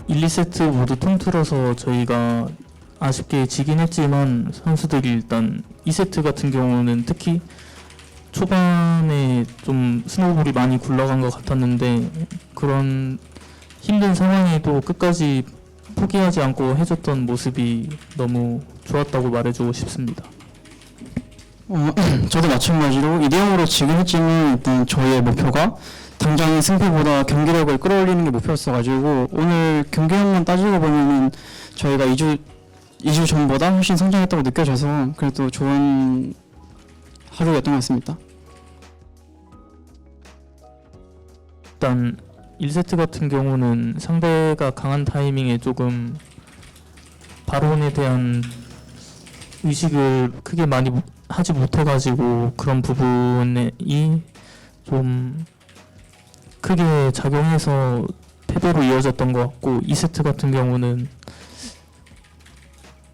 1, 2세트 모두 통틀어서 저희가 아쉽게 지긴 했지만 선수들이 일단 2세트 같은 경우는 특히 초반에 좀 스노우볼이 많이 굴러간 것 같았는데 그런 힘든 상황에도 끝까지 포기하지 않고 해줬던 모습이 너무 좋았다고 말해주고 싶습니다. 저도 마찬가지로 2대0으로 지긴 했지만 일단 저희의 목표가 당장 승패보다 경기력을 끌어올리는 게 목표였어가지고 오늘 경기력만 따지고 보면은 저희가 2주 전보다 훨씬 성장했다고 느껴져서 그래도 좋은 하루였던 것 같습니다. 일단 1세트 같은 경우는 상대가 강한 타이밍에 조금 바론에 대한 의식을 크게 많이 하지 못해가지고 그런 부분이 좀 크게 작용해서 패배로 이어졌던 것 같고 2세트 같은 경우는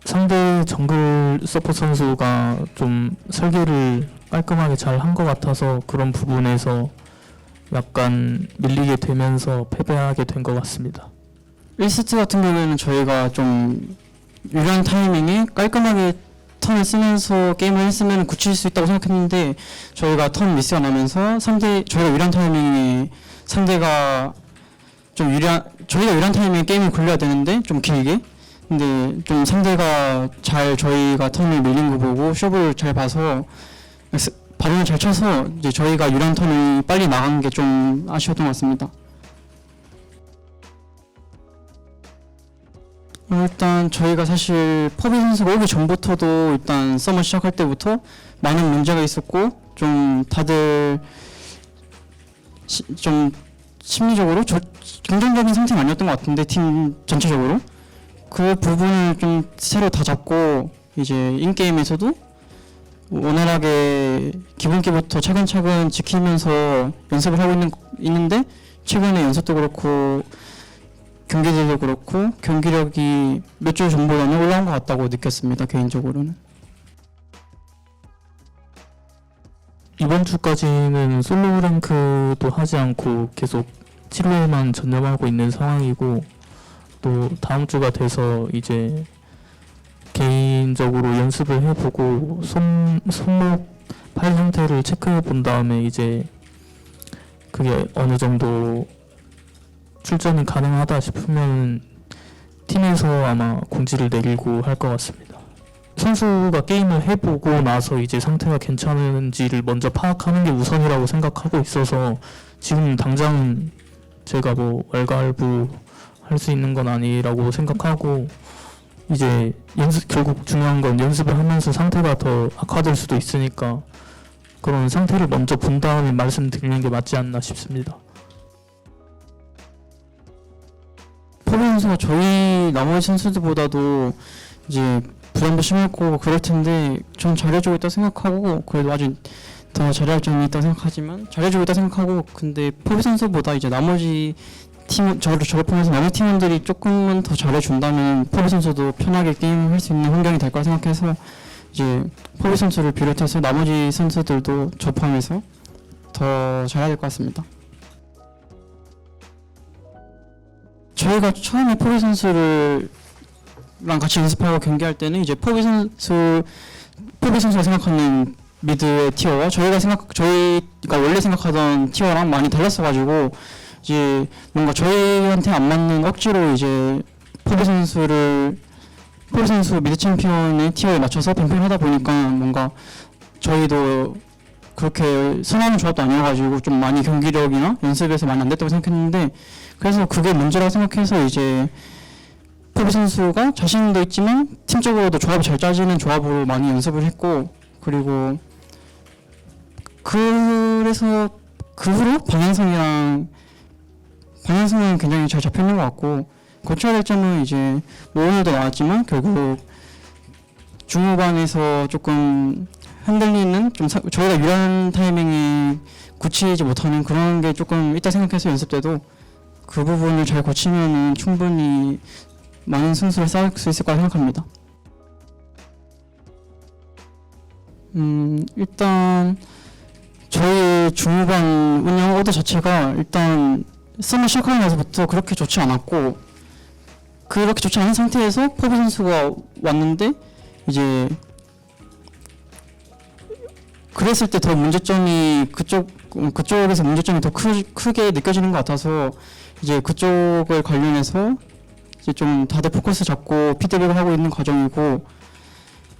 상대 정글 서포트 선수가 좀 설계를 깔끔하게 잘 한 것 같아서 그런 부분에서 약간 밀리게 되면서 패배하게 된 것 같습니다. 1세트 같은 경우에는 저희가 좀 유리한 타이밍에 깔끔하게 턴을 쓰면서 게임을 했으면 굳힐 수 있다고 생각했는데 저희가 턴 미스가 나면서 저희가 유리한 타이밍에 저희가 유리한 타이밍에 게임을 굴려야 되는데 좀 길게 근데 좀 상대가 저희가 턴을 밀린 거 보고 쇼를 잘 봐서 발언을 잘 쳐서 이제 저희가 유리한 턴을 빨리 나간 게 좀 아쉬웠던 것 같습니다. 일단 저희가 사실 퍼비 선수가 오기 전부터도 일단 서머 시작할 때부터 많은 문제가 있었고 좀 다들 좀 심리적으로 긍정적인 상태는 아니었던 것 같은데 팀 전체적으로 그 부분을 좀 새로 다 잡고 이제 인게임에서도 원활하게 기본기부터 차근차근 지키면서 연습을 하고 있는데 최근에 연습도 그렇고 경기들도 그렇고 경기력이 몇 주 전보다는 올라온 것 같다고 느꼈습니다. 개인적으로는. 이번 주까지는 솔로 랭크도 하지 않고 계속 7회에만 전념하고 있는 상황이고 또 다음 주가 돼서 이제 개인적으로 연습을 해보고 손목 팔 상태를 체크해 본 다음에 이제 그게 어느 정도 출전이 가능하다 싶으면 팀에서 아마 공지를 내리고 할 것 같습니다. 선수가 게임을 해보고 나서 이제 상태가 괜찮은지를 먼저 파악하는 게 우선이라고 생각하고 있어서 지금 당장 제가 뭐 왈가왈부 할 수 있는 건 아니라고 생각하고 이제 결국 중요한 건 연습을 하면서 상태가 더 악화될 수도 있으니까 그런 상태를 먼저 본 다음에 말씀드리는 게 맞지 않나 싶습니다. 포비 선수가 저희 나머지 선수들보다도 이제 부담도 심했고 그럴 텐데 전 잘해주고 있다 생각하고 그래도 아직 더 잘할 점이 있다고 생각하지만 잘해주고 있다 생각하고 근데 포비 선수보다 이제 나머지 저를 포함해서 나머지 팀원들이 조금만 더 잘해준다면 포비 선수도 편하게 게임을 할 수 있는 환경이 될 거라 생각해서 이제 포비 선수를 비롯해서 나머지 선수들도 저 포함해서 더 잘해야 될 것 같습니다. 저희가 처음에 포비 선수랑 같이 연습하고 경기할 때는 이제 포비 선수가 생각하는 미드의 티어와 저희가 원래 생각하던 티어랑 많이 달랐어가지고 이제 뭔가 저희한테 안 맞는 억지로 이제 포비 선수 미드 챔피언의 티어에 맞춰서 뱀핑을 하다 보니까 뭔가 저희도 그렇게 선호하는 조합도 아니어가지고 좀 많이 경기력이나 연습에서 많이 안 됐다고 생각했는데 그래서 그게 문제라고 생각해서 이제 포비 선수가 자신도 있지만 팀적으로도 조합이 잘 짜지는 조합으로 많이 연습을 했고 그리고 그래서 그 후로 방향성은 굉장히 잘 잡혀있는 것 같고 고쳐야 될 점은 이제 뭐 오늘도 나왔지만 결국 중후반에서 조금 흔들리는 저희가 유리한 타이밍에 굳히지 못하는 그런 게 조금 있다 생각해서 연습 때도 그 부분을 잘 고치면은 충분히 많은 승수를 쌓을 수 있을 거라 생각합니다. 일단 저희 중후반 운영 오더 자체가 일단 서머 시작하고 나서부터 그렇게 좋지 않았고 그렇게 좋지 않은 상태에서 포비 선수가 왔는데 이제 그랬을 때 더 문제점이 그쪽에서 문제점이 더 크게 느껴지는 것 같아서 이제 그쪽을 관련해서 이제 좀 다들 포커스 잡고 피드백을 하고 있는 과정이고,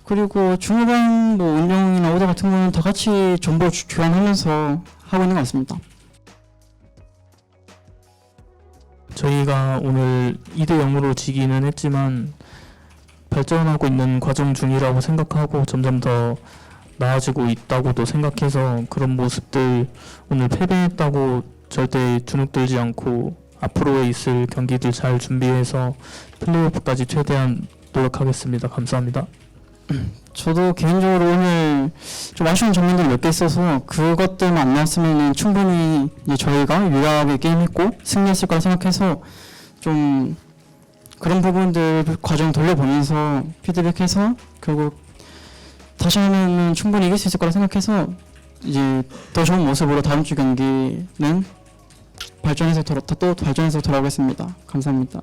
그리고 중후반 뭐 운영이나 오더 같은 거는 다 같이 정보 교환하면서 하고 있는 것 같습니다. 저희가 오늘 2대 0으로 지기는 했지만 발전하고 있는 과정 중이라고 생각하고 점점 더 나아지고 있다고도 생각해서 그런 모습들, 오늘 패배했다고 절대 주눅들지 않고 앞으로에 있을 경기들 잘 준비해서 플레이오프까지 최대한 노력하겠습니다. 감사합니다. 저도 개인적으로 오늘 좀 아쉬운 장면들이 몇 개 있어서 그것들만 안 나왔으면 충분히 이제 저희가 유리하게 게임했고 승리했을 거라 생각해서 좀 그런 부분들 과정 돌려보면서 피드백해서 결국 다시 하면 충분히 이길 수 있을 거라 생각해서 이제 더 좋은 모습으로 다음 주 경기는 또 발전해서 돌아오겠습니다. 감사합니다.